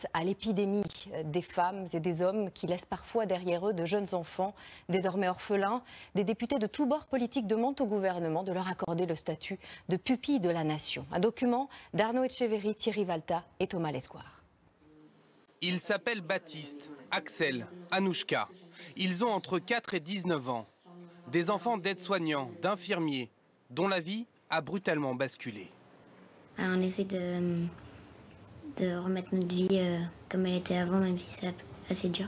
face à l'épidémie des femmes et des hommes qui laissent parfois derrière eux de jeunes enfants, désormais orphelins, des députés de tous bords politiques demandent au gouvernement de leur accorder le statut de pupille de la nation. Un document d'Arnaud Etcheverry, Thierry Valta et Thomas Lescoire. Ils s'appellent Baptiste, Axel, Anouchka. Ils ont entre 4 et 19 ans. Des enfants d'aides-soignants, d'infirmiers, dont la vie a brutalement basculé. Alors on essaie de remettre notre vie comme elle était avant, même si c'est assez dur.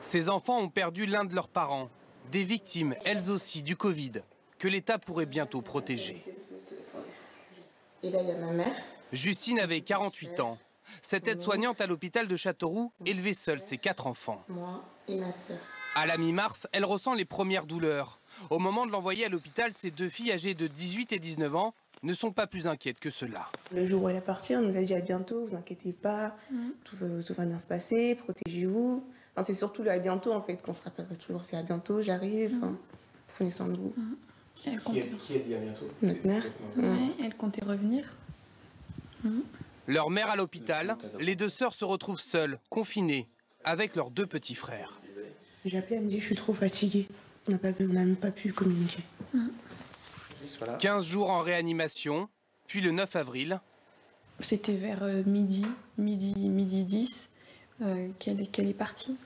Ces enfants ont perdu l'un de leurs parents, des victimes, elles aussi, du Covid, que l'État pourrait bientôt protéger. Et là, il y a ma mère. Justine avait 48 ans. Cette aide-soignante à l'hôpital de Châteauroux élevait seule ses 4 enfants. Moi et ma sœur. À la mi-mars, elle ressent les premières douleurs. Au moment de l'envoyer à l'hôpital, ses 2 filles âgées de 18 et 19 ans ne sont pas plus inquiètes que cela. Le jour où elle est partie, on nous a dit à bientôt, vous inquiétez pas, tout va bien se passer, protégez-vous. Enfin, c'est surtout le à bientôt en fait qu'on se rappellera toujours, c'est à bientôt, j'arrive, prenez soin de vous. Qui a dit à bientôt? Notre mère. Ouais, elle comptait revenir. Leur mère à l'hôpital, les 2 sœurs se retrouvent seules, confinées, avec leurs 2 petits frères. J'ai appelé, elle me dit je suis trop fatiguée, on n'a même pas pu communiquer. 15 jours en réanimation, puis le 9 avril. C'était vers midi 10 qu'elle est partie.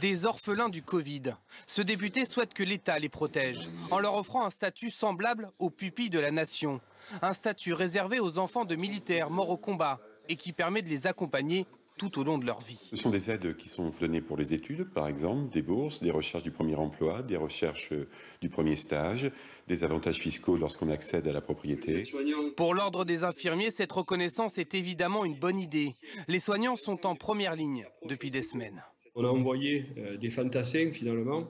Des orphelins du Covid. Ce député souhaite que l'État les protège, en leur offrant un statut semblable aux pupilles de la nation. Un statut réservé aux enfants de militaires morts au combat et qui permet de les accompagner tout au long de leur vie. Ce sont des aides qui sont données pour les études, par exemple, des bourses, des recherches du premier emploi, des recherches du premier stage, des avantages fiscaux lorsqu'on accède à la propriété. Pour l'ordre des infirmiers, cette reconnaissance est évidemment une bonne idée. Les soignants sont en première ligne depuis des semaines. On a envoyé des fantassins, finalement,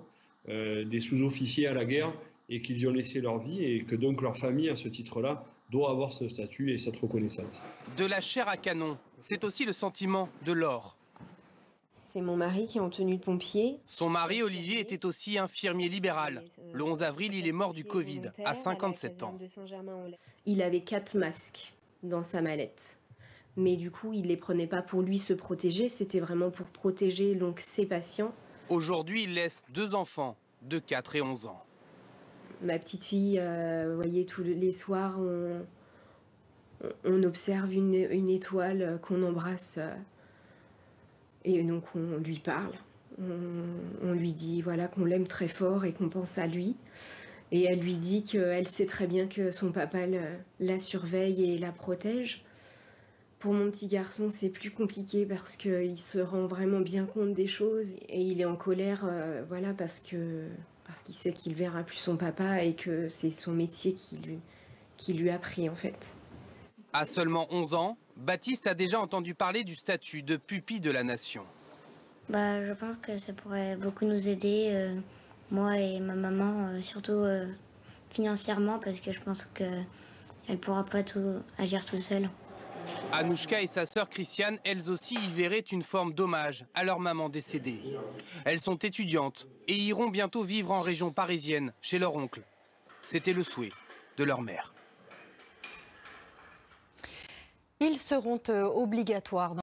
des sous-officiers à la guerre, et qu'ils y ont laissé leur vie, et que donc leur famille, à ce titre-là, doit avoir ce statut et cette reconnaissance. De la chair à canon, c'est aussi le sentiment de Laure. C'est mon mari qui est en tenue de pompier. Son mari, Olivier, était aussi infirmier libéral. Le 11 avril, il est mort du Covid, à 57 ans. Il avait 4 masques dans sa mallette. Mais du coup, il ne les prenait pas pour lui se protéger, c'était vraiment pour protéger donc, ses patients. Aujourd'hui, il laisse 2 enfants, de 4 et 11 ans. Ma petite fille, vous voyez, tous les soirs, on observe une étoile qu'on embrasse. Et donc, on lui parle. On lui dit voilà, qu'on l'aime très fort et qu'on pense à lui. Et elle lui dit qu'elle sait très bien que son papa la surveille et la protège. Pour mon petit garçon, c'est plus compliqué parce qu'il se rend vraiment bien compte des choses. Et il est en colère voilà, parce qu'il sait qu'il verra plus son papa et que c'est son métier qui lui a pris en fait. À seulement 11 ans, Baptiste a déjà entendu parler du statut de pupille de la nation. Je pense que ça pourrait beaucoup nous aider, moi et ma maman, surtout financièrement, parce que je pense qu'elle ne pourra pas tout agir toute seule. Anouchka et sa sœur Christiane, elles aussi, y verraient une forme d'hommage à leur maman décédée. Elles sont étudiantes et iront bientôt vivre en région parisienne, chez leur oncle. C'était le souhait de leur mère. Ils seront obligatoires